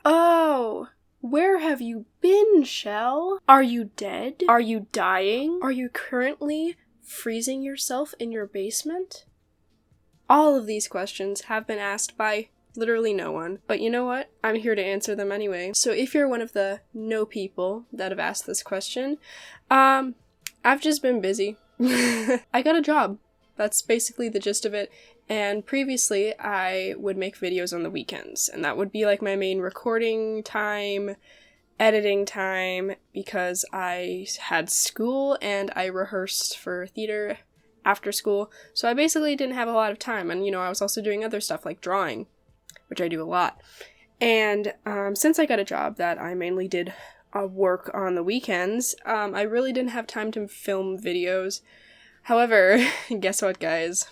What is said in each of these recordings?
Oh, where have you been, Shell? Are you dead? Are you dying? Are you currently freezing yourself in your basement? All of these questions have been asked by literally no one, but you know what? I'm here to answer them anyway. So if you're one of the no people that have asked this question, I've just been busy. I got a job. That's basically the gist of it. And previously, I would make videos on the weekends, and that would be like my main recording time, editing time, because I had school and I rehearsed for theater after school, so I basically didn't have a lot of time, and I was also doing other stuff like drawing, which I do a lot. And since I got a job that I mainly did work on the weekends, I really didn't have time to film videos. However, guess what, guys?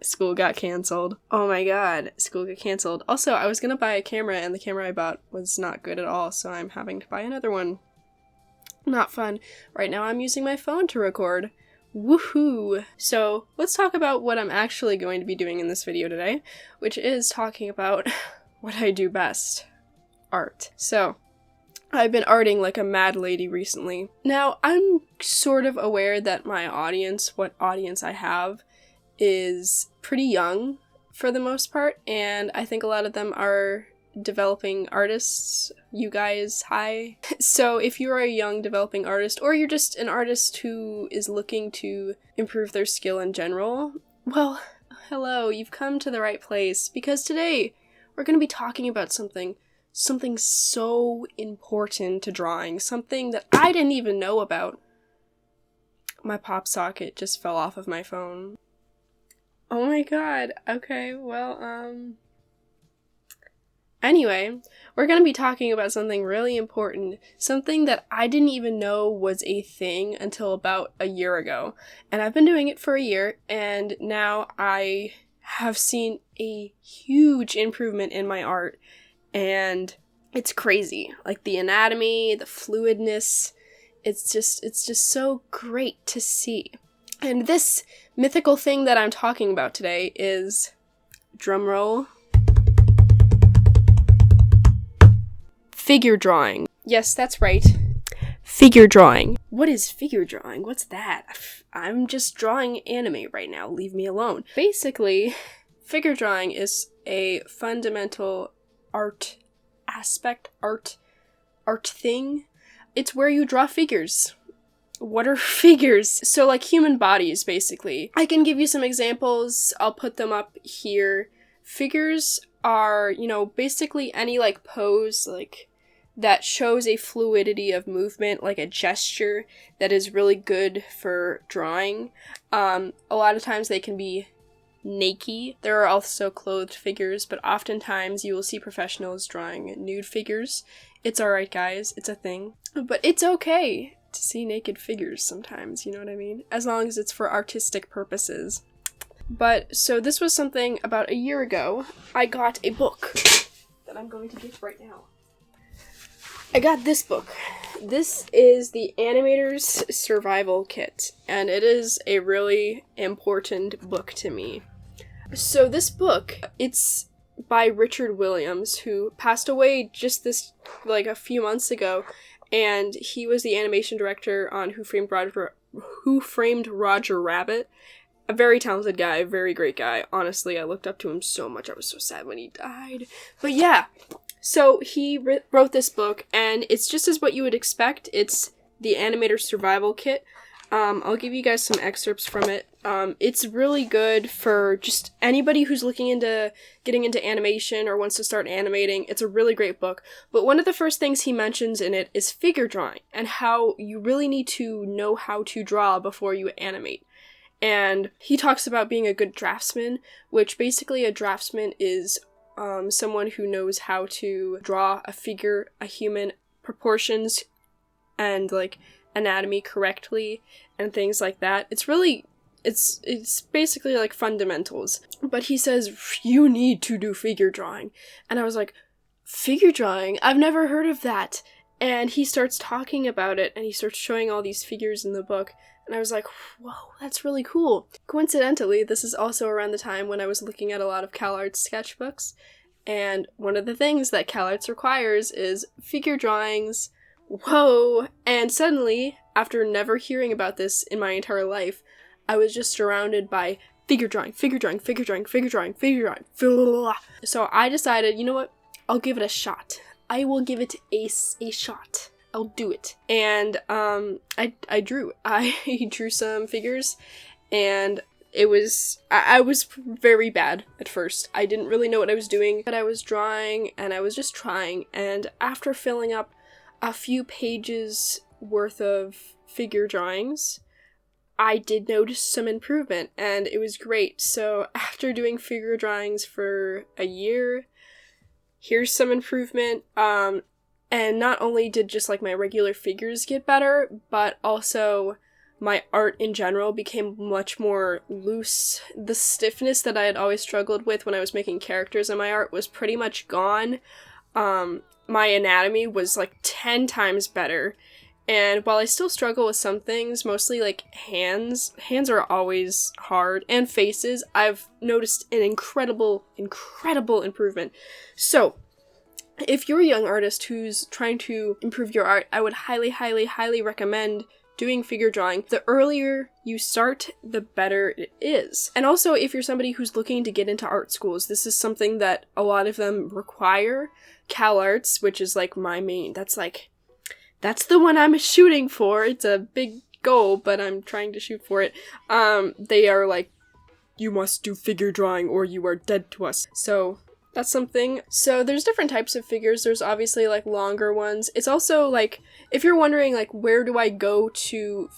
School got canceled. Oh my god, school got canceled. Also, I was gonna buy a camera, and the camera I bought was not good at all, so I'm having to buy another one. Not fun. Right now I'm using my phone to record. Woohoo! So, let's talk about what I'm actually going to be doing in this video today, which is talking about what I do best. Art. So, I've been arting like a mad lady recently. Now, I'm sort of aware that my audience, what audience I have, is pretty young for the most part, and I think a lot of them are developing artists. You guys, hi. So if you're a young developing artist, or you're just an artist who is looking to improve their skill in general, well, hello, you've come to the right place, because today we're going to be talking about something so important to drawing, something that I didn't even know about. My pop socket just fell off of my phone. Oh my god, okay, well, anyway, we're gonna be talking about something really important, something that I didn't even know was a thing until about a year ago, and I've been doing it for a year, and now I have seen a huge improvement in my art, and it's crazy. Like, the anatomy, the fluidness, it's just so great to see. And this mythical thing that I'm talking about today is, drumroll, figure drawing. Yes, that's right. Figure drawing. What is figure drawing? What's that? I'm just drawing anime right now. Leave me alone. Basically, figure drawing is a fundamental art aspect, art thing. It's where you draw figures. What are figures? So, like, human bodies, basically. I can give you some examples. I'll put them up here. Figures are, basically any, like, pose, like, that shows a fluidity of movement, like a gesture that is really good for drawing. A lot of times they can be naked. There are also clothed figures, but oftentimes you will see professionals drawing nude figures. It's alright, guys. It's a thing. But it's okay to see naked figures sometimes, you know what I mean? As long as it's for artistic purposes. But, so this was something about a year ago. I got a book that I'm going to get right now. I got this book. This is the Animator's Survival Kit, and it is a really important book to me. So this book, it's by Richard Williams, who passed away just a few months ago, and he was the animation director on Who Framed Roger Rabbit. A very talented guy, very great guy. Honestly, I looked up to him so much. I was so sad when he died. But yeah, so he wrote this book, and it's just as what you would expect. It's the Animator Survival Kit. I'll give you guys some excerpts from it. It's really good for just anybody who's looking into getting into animation or wants to start animating. It's a really great book. But one of the first things he mentions in it is figure drawing, and how you really need to know how to draw before you animate. And he talks about being a good draftsman, which basically a draftsman is someone who knows how to draw a figure, a human, proportions, and, like, anatomy correctly, and things like that. It's basically like fundamentals. But he says, you need to do figure drawing. And I was like, figure drawing? I've never heard of that. And he starts talking about it, and he starts showing all these figures in the book. And I was like, whoa, that's really cool. Coincidentally, this is also around the time when I was looking at a lot of CalArts sketchbooks. And one of the things that CalArts requires is figure drawings. Whoa! And suddenly, after never hearing about this in my entire life, I was just surrounded by figure drawing. So I decided, you know what? I'll give it a shot. I will give it a shot. I'll do it. And I drew. I drew some figures, and I was very bad at first. I didn't really know what I was doing, but I was drawing, and I was just trying. And after filling up a few pages worth of figure drawings, I did notice some improvement, and it was great. So after doing figure drawings for a year, here's some improvement. And not only did just like my regular figures get better, but also my art in general became much more loose. The stiffness that I had always struggled with when I was making characters in my art was pretty much gone. My anatomy was like 10 times better. And while I still struggle with some things, mostly like hands are always hard, and faces, I've noticed an incredible improvement. So, if you're a young artist who's trying to improve your art, I would highly recommend doing figure drawing. The earlier you start, the better it is. And also, if you're somebody who's looking to get into art schools, this is something that a lot of them require. CalArts, which is like my main, that's the one I'm shooting for. It's a big goal, but I'm trying to shoot for it. They are like, you must do figure drawing or you are dead to us. So that's something. So there's different types of figures. There's obviously like longer ones. It's also like, if you're wondering like, where do I go to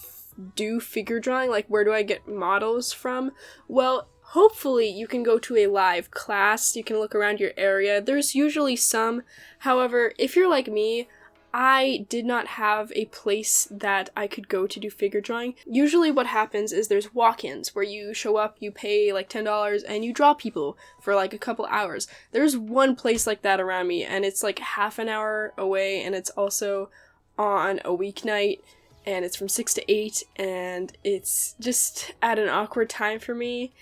do figure drawing? Like, where do I get models from? Well, hopefully you can go to a live class. You can look around your area. There's usually some. However, if you're like me, I did not have a place that I could go to do figure drawing. Usually what happens is there's walk-ins where you show up, you pay like $10, and you draw people for like a couple hours. There's one place like that around me, and it's like half an hour away, and it's also on a weeknight, and it's from 6 to 8, and it's just at an awkward time for me.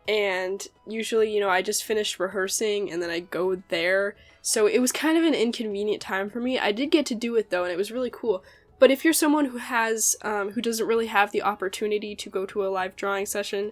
And usually, you know, I just finished rehearsing and then I go there. So it was kind of an inconvenient time for me. I did get to do it though, and it was really cool. But if you're someone who has, who doesn't really have the opportunity to go to a live drawing session,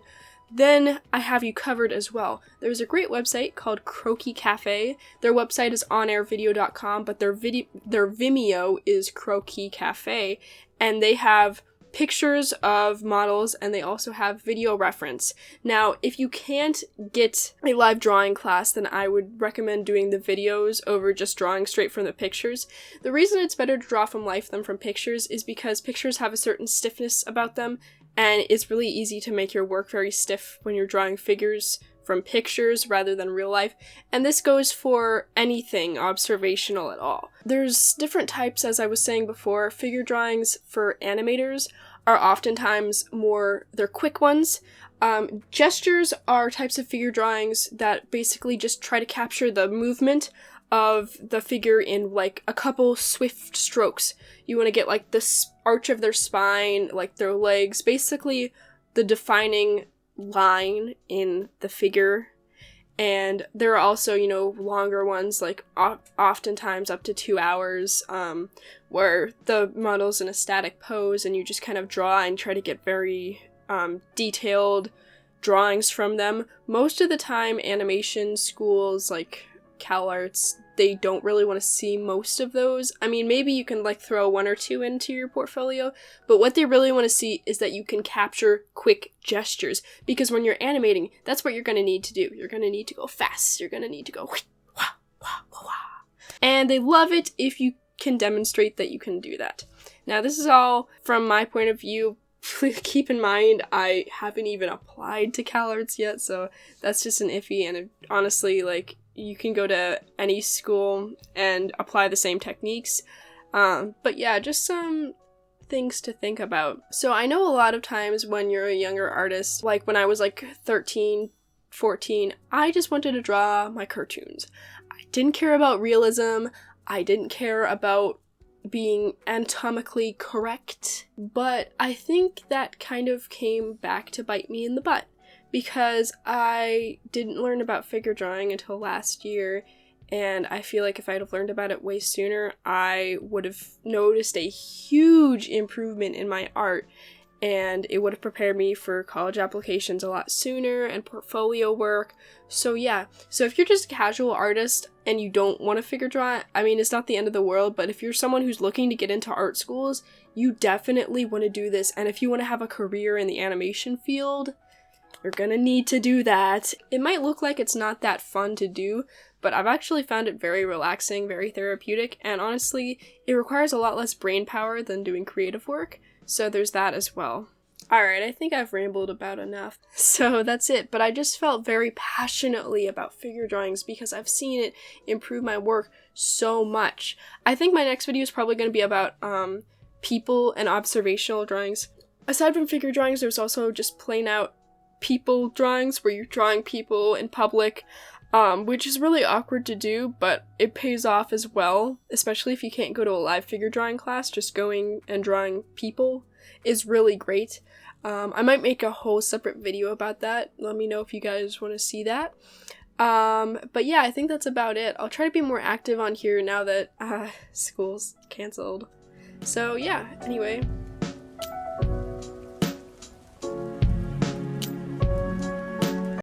then I have you covered as well. There's a great website called Croquis Cafe. Their website is onairvideo.com, but their Vimeo is Croquis Cafe, and they have pictures of models, and they also have video reference. Now, if you can't get a live drawing class, then I would recommend doing the videos over just drawing straight from the pictures. The reason it's better to draw from life than from pictures is because pictures have a certain stiffness about them, and it's really easy to make your work very stiff when you're drawing figures from pictures rather than real life, and this goes for anything observational at all. There's different types, as I was saying before. Figure drawings for animators are oftentimes they're quick ones. Gestures are types of figure drawings that basically just try to capture the movement of the figure in like a couple swift strokes. You want to get like the arch of their spine, like their legs, basically the defining line in the figure. And there are also, you know, longer ones, like oftentimes up to 2 hours, where the model's in a static pose and you just kind of draw and try to get very detailed drawings from them. Most of the time, animation schools like CalArts, they don't really want to see most of those. I mean, maybe you can like throw 1 or 2 into your portfolio, but what they really want to see is that you can capture quick gestures, because when you're animating, that's what you're going to need to do. You're going to need to go fast. You're going to need to go wah, wah, wah, wah. And they love it if you can demonstrate that you can do that. Now, this is all from my point of view. Please keep in mind, I haven't even applied to CalArts yet, so that's just an iffy, and honestly, like, you can go to any school and apply the same techniques. But yeah, just some things to think about. So I know a lot of times when you're a younger artist, like when I was like 13, 14, I just wanted to draw my cartoons. I didn't care about realism. I didn't care about being anatomically correct. But I think that kind of came back to bite me in the butt, because I didn't learn about figure drawing until last year, and I feel like if I'd have learned about it way sooner, I would have noticed a huge improvement in my art, and it would have prepared me for college applications a lot sooner and portfolio work. So yeah, so if you're just a casual artist and you don't want to figure draw, I mean, it's not the end of the world, but if you're someone who's looking to get into art schools, you definitely want to do this. And if you want to have a career in the animation field, you're gonna need to do that. It might look like it's not that fun to do, but I've actually found it very relaxing, very therapeutic, and honestly, it requires a lot less brain power than doing creative work. So there's that as well. Alright, I think I've rambled about enough. So that's it, but I just felt very passionately about figure drawings because I've seen it improve my work so much. I think my next video is probably going to be about people and observational drawings. Aside from figure drawings, there's also just plain out people drawings where you're drawing people in public, which is really awkward to do, but it pays off as well, especially if you can't go to a live figure drawing class. Just going and drawing people is really great. I might make a whole separate video about that. Let me know if you guys want to see that. But yeah, I think that's about it. I'll try to be more active on here now that school's canceled. So yeah, anyway,